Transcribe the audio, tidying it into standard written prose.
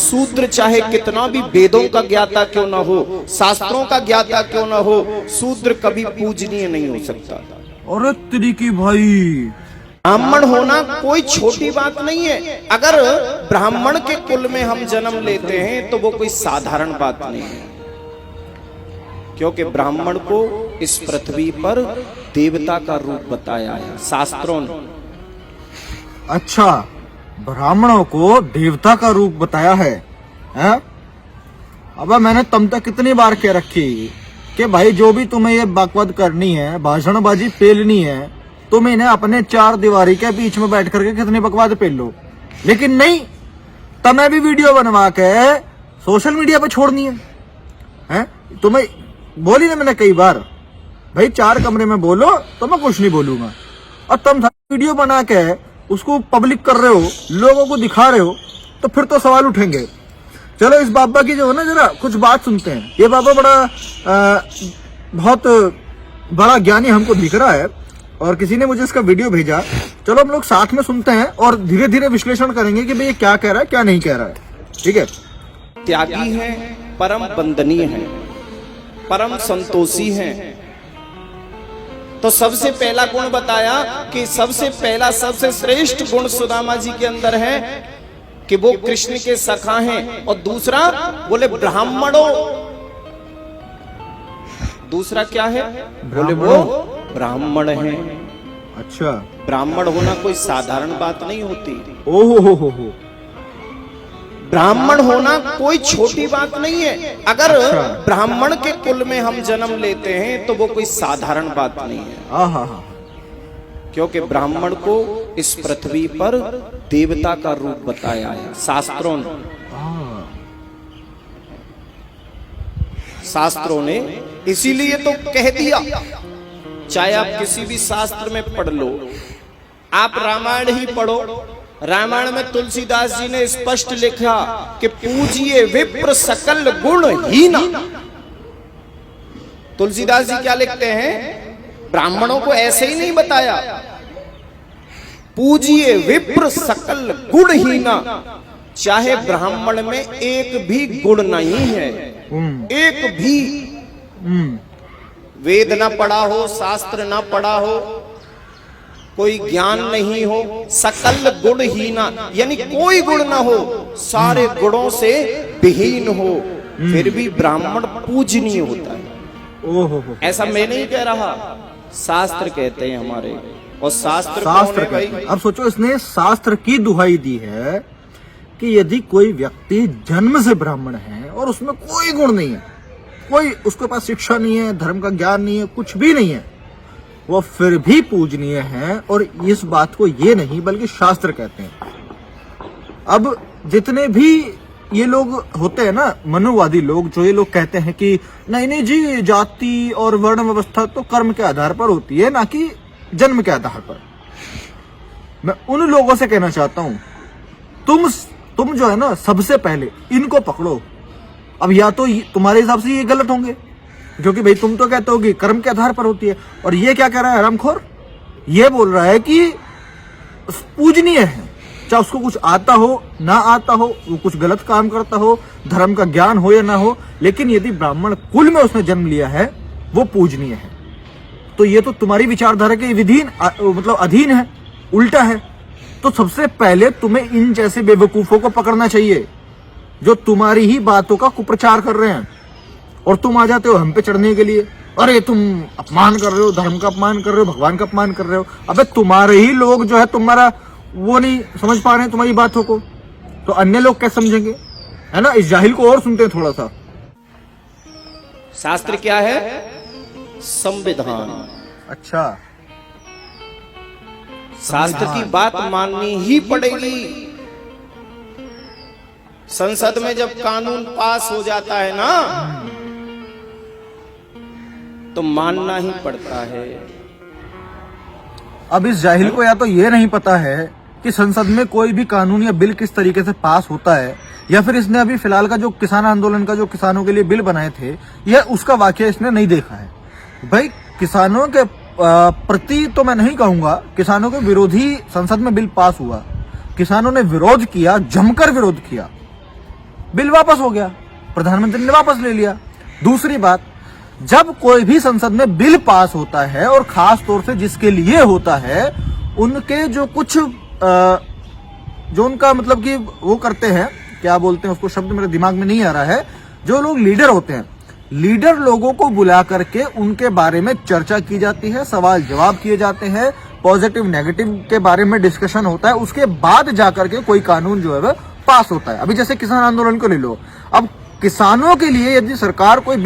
शूद्र चाहे कितना भी वेदों का ज्ञाता क्यों ना हो, शास्त्रों का ज्ञाता क्यों ना हो, शूद्र कभी पूजनीय नहीं हो सकता। अरे तेरी की भाई, ब्राह्मण होना कोई छोटी बात नहीं है। अगर ब्राह्मण के कुल में हम जन्म लेते हैं तो वो कोई साधारण बात नहीं है, क्योंकि ब्राह्मण को इस पृथ्वी पर देवता का रूप बताया है शास्त्रों ने। अच्छा, ब्राह्मणों को देवता का रूप बताया है, हैं? अब मैंने तुम तक कितनी बार कह रखी कि भाई जो भी तुम्हें ये बकवाद करनी है, भाषणबाजी पेलनी है, तुम इन्हें अपने चार दीवारी के बीच में बैठ करके कितनी बकवाद पेल लो, लेकिन नहीं, तुम्हें भी वीडियो बनवा के सोशल मीडिया पे छोड़नी है, हैं? तुम्हें बोली ना मैंने कई बार, भाई चार कमरे में बोलो तो मैं कुछ नहीं बोलूंगा, और तुम वीडियो बना के उसको पब्लिक कर रहे हो, लोगों को दिखा रहे हो, तो फिर तो सवाल उठेंगे। चलो इस बाबा की जो है ना जरा कुछ बात सुनते हैं। ये बाबा बहुत बड़ा ज्ञानी हमको दिख रहा है और किसी ने मुझे इसका वीडियो भेजा। चलो हम लोग साथ में सुनते हैं और धीरे धीरे विश्लेषण करेंगे कि भाई ये क्या कह रहा है क्या नहीं कह रहा है, ठीक है। त्यागी है, परम वंदनीय है, परम संतोषी है। तो सबसे पहला गुण बताया कि सबसे पहला सबसे श्रेष्ठ गुण सुदामा जी के अंदर है कि वो कृष्ण के सखा हैं, और दूसरा बोले ब्राह्मणों, दूसरा क्या है, बोले वो ब्राह्मण हैं। अच्छा, ब्राह्मण होना कोई साधारण बात नहीं होती। ओहो हो, ब्राह्मण होना कोई छोटी बात नहीं है। अगर ब्राह्मण के कुल में हम जन्म लेते हैं तो वो कोई साधारण बात नहीं है, क्योंकि ब्राह्मण को इस पृथ्वी पर देवता का रूप बताया है शास्त्रों ने। शास्त्रों ने इसीलिए तो कह दिया, चाहे आप किसी भी शास्त्र में पढ़ लो, आप रामायण ही पढ़ो, रामायण में तुलसीदास जी ने स्पष्ट लिखा कि पूजिए विप्र सकल गुण हीना। तुलसीदास जी क्या लिखते हैं, ब्राह्मणों को ऐसे ही नहीं बताया, पूजिए विप्र सकल गुण हीना। चाहे ब्राह्मण में एक भी गुण नहीं है, एक भी, वेद ना पढ़ा हो, शास्त्र ना पढ़ा हो, कोई ज्ञान नहीं हो, सकल गुण हीना यानी कोई गुण ना हो, सारे गुणों से विहीन हो, फिर भी ब्राह्मण पूजनीय होता है। ओहो, ऐसा मैं नहीं कह रहा, शास्त्र कहते हैं हमारे। और शास्त्र भाई, अब सोचो इसने शास्त्र की दुहाई दी है कि यदि कोई व्यक्ति जन्म से ब्राह्मण है और उसमें कोई गुण नहीं है, कोई उसके पास शिक्षा नहीं है, धर्म का ज्ञान नहीं है, कुछ भी नहीं है, वो फिर भी पूजनीय है। और इस बात को ये नहीं बल्कि शास्त्र कहते हैं। अब जितने भी ये लोग होते हैं ना मनुवादी लोग, जो ये लोग कहते हैं कि नहीं जी, जाति और वर्ण व्यवस्था तो कर्म के आधार पर होती है, ना कि जन्म के आधार पर, मैं उन लोगों से कहना चाहता हूं, तुम जो है ना सबसे पहले इनको पकड़ो। अब या तो तुम्हारे हिसाब से ये गलत होंगे, क्योंकि भाई तुम तो कहते हो कि कर्म के आधार पर होती है, और ये क्या कह रहा है हरामखोर, ये बोल रहा है कि पूजनीय है, चाहे उसको कुछ आता हो ना आता हो, वो कुछ गलत काम करता हो, धर्म का ज्ञान हो या ना हो, लेकिन यदि ब्राह्मण कुल में उसने जन्म लिया है वो पूजनीय है। तो ये तो तुम्हारी विचारधारा के विधीन मतलब अधीन है, उल्टा है। तो सबसे पहले तुम्हें इन जैसे बेवकूफों को पकड़ना चाहिए जो तुम्हारी ही बातों का कुप्रचार कर रहे हैं, और तुम आ जाते हो हम पे चढ़ने के लिए, अरे तुम अपमान कर रहे हो, धर्म का अपमान कर रहे हो, भगवान का अपमान कर रहे हो। अबे तुम्हारे ही लोग जो है तुम्हारा वो नहीं समझ पा रहे हैं तुम्हारी बातों को, तो अन्य लोग कैसे समझेंगे, है ना। इस जाहिल को और सुनते हैं थोड़ा सा। शास्त्र क्या है, संविधान। अच्छा, शास्त्र की बात माननी ही पड़ेगी। संसद में जब कानून पास हो जाता है ना तो मानना ही पड़ता है। अब इस जाहिल को या तो ये नहीं पता है कि संसद में कोई भी कानून या बिल किस तरीके से पास होता है, या फिर इसने अभी फिलहाल का जो किसान आंदोलन का जो किसानों के लिए बिल बनाए थे, यह उसका वाकया इसने नहीं देखा है। भाई किसानों के प्रति तो मैं नहीं कहूंगा, किसानों के विरोधी संसद में बिल पास हुआ, किसानों ने विरोध किया, जमकर विरोध किया, बिल वापस हो गया, प्रधानमंत्री ने वापस ले लिया। दूसरी बात, जब कोई भी संसद में बिल पास होता है और खास तौर से जिसके लिए होता है, उनके जो कुछ जो उनका मतलब कि वो करते हैं, क्या बोलते हैं उसको, शब्द मेरे दिमाग में नहीं आ रहा है, जो लोग लीडर होते हैं, लीडर लोगों को बुला करके उनके बारे में चर्चा की जाती है, सवाल जवाब किए जाते हैं, पॉजिटिव नेगेटिव के बारे में डिस्कशन होता है, उसके बाद जाकर के कोई कानून जो है वह पास होता है। अभी जैसे किसान आंदोलन को ले लो, अब किसानों के लिए यदि सरकार कोई